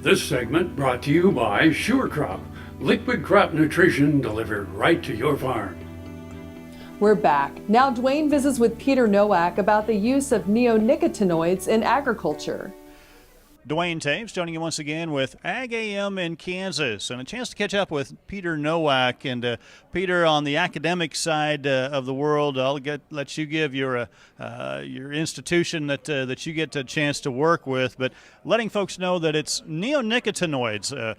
This segment brought to you by SureCrop, liquid crop nutrition delivered right to your farm. We're back. Now Duane visits with Peter Nowak about the use of neonicotinoids in agriculture. Duane Toews joining you once again with AGam in Kansas, and a chance to catch up with Peter Nowak. And Peter, on the academic side of the world, I'll let you give your institution that you get a chance to work with, but letting folks know that it's neonicotinoids.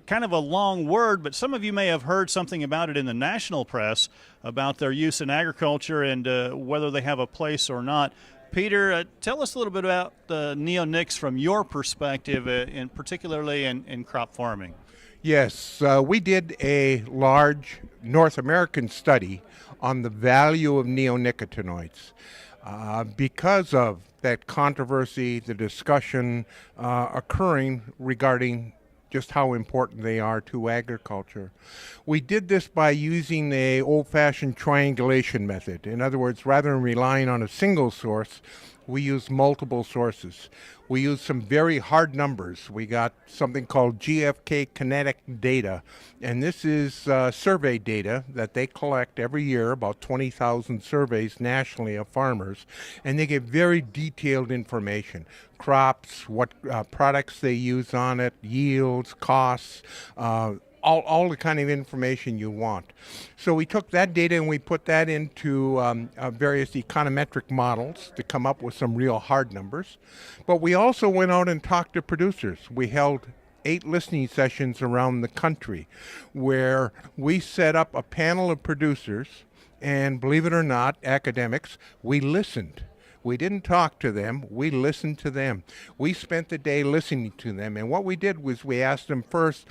Kind of a long word, but some of you may have heard something about it in the national press about their use in agriculture and whether they have a place or not. Peter, tell us a little bit about the neonics from your perspective, particularly in crop farming. Yes, we did a large North American study on the value of neonicotinoids. Because of that controversy, the discussion occurring regarding just how important they are to agriculture. We did this by using a old-fashioned triangulation method. In other words, rather than relying on a single source, we used multiple sources. We used some very hard numbers. We got something called GFK kinetic data, and this is survey data that they collect every year, about 20,000 surveys nationally of farmers, and they give very detailed information. Crops, what products they use on it, yields, costs, all the kind of information you want. So we took that data and we put that into various econometric models to come up with some real hard numbers. But we also went out and talked to producers. We held 8 listening sessions around the country where we set up a panel of producers, and believe it or not, academics, we listened. We didn't talk to them, we listened to them. We spent the day listening to them, and what we did was we asked them first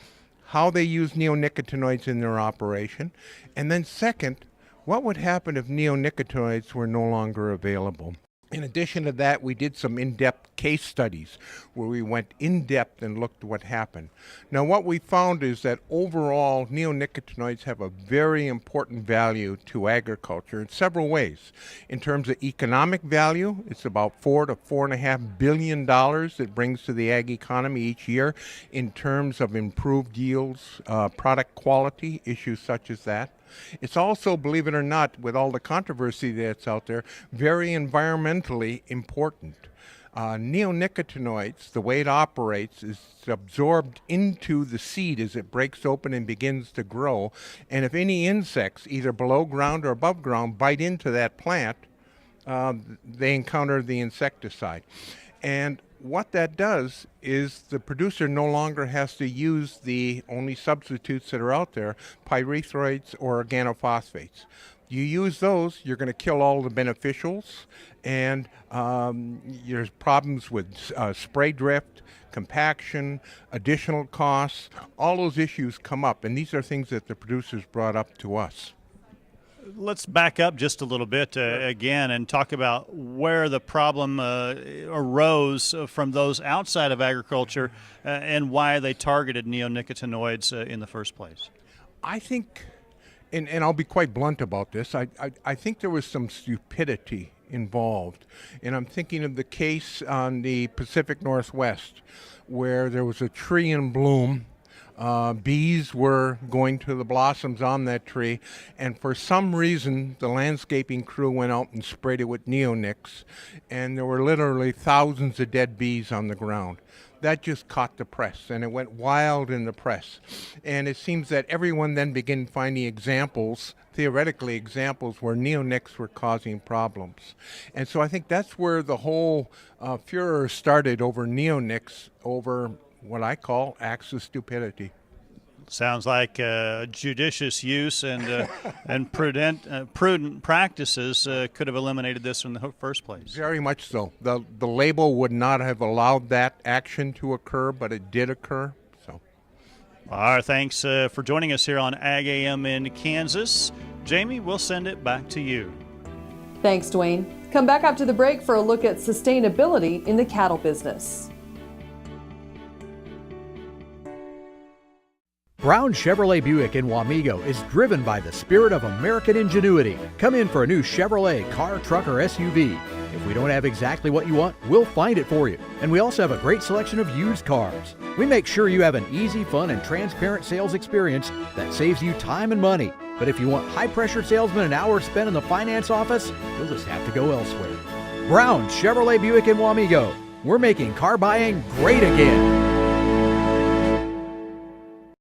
how they use neonicotinoids in their operation, and then second, what would happen if neonicotinoids were no longer available. In addition to that, we did some in-depth case studies where we went in-depth and looked at what happened. Now, what we found is that overall, neonicotinoids have a very important value to agriculture in several ways. In terms of economic value, it's about $4 to $4.5 billion it brings to the ag economy each year in terms of improved yields, product quality, issues such as that. It's also, believe it or not, with all the controversy that's out there, very environmentally important. Neonicotinoids, the way it operates, is absorbed into the seed as it breaks open and begins to grow. And if any insects, either below ground or above ground, bite into that plant, they encounter the insecticide. And what that does is the producer no longer has to use the only substitutes that are out there, Pyrethroids or organophosphates. You use those, you're going to kill all the beneficials, and there's problems with spray drift, compaction, additional costs. All those issues come up, and these are things that the producers brought up to us. Let's back up just a little bit again and talk about where the problem arose from those outside of agriculture and why they targeted neonicotinoids in the first place. I think, and I'll be quite blunt about this, I think there was some stupidity involved. And I'm thinking of the case on the Pacific Northwest where there was a tree in bloom. Bees were going to the blossoms on that tree, and for some reason the landscaping crew went out and sprayed it with neonics, and there were literally thousands of dead bees on the ground. That just caught the press, and it went wild in the press. And it seems that everyone then began finding examples, theoretically examples, where neonics were causing problems. And so I think that's where the whole furor started over neonics, over what I call acts of stupidity. Sounds like judicious use and prudent practices could have eliminated this in the first place. Very much so. The label would not have allowed that action to occur, but it did occur. So, all right, thanks for joining us here on AGam in Kansas. Jamie, we'll send it back to you. Thanks, Duane. Come back after the break for a look at sustainability in the cattle business. Brown Chevrolet Buick in Wamego is driven by the spirit of American ingenuity. Come in for a new Chevrolet car, truck, or SUV. If we don't have exactly what you want, we'll find it for you. And we also have a great selection of used cars. We make sure you have an easy, fun, and transparent sales experience that saves you time and money. But if you want high-pressure salesmen and hours spent in the finance office, you'll just have to go elsewhere. Brown Chevrolet Buick in Wamego. We're making car buying great again.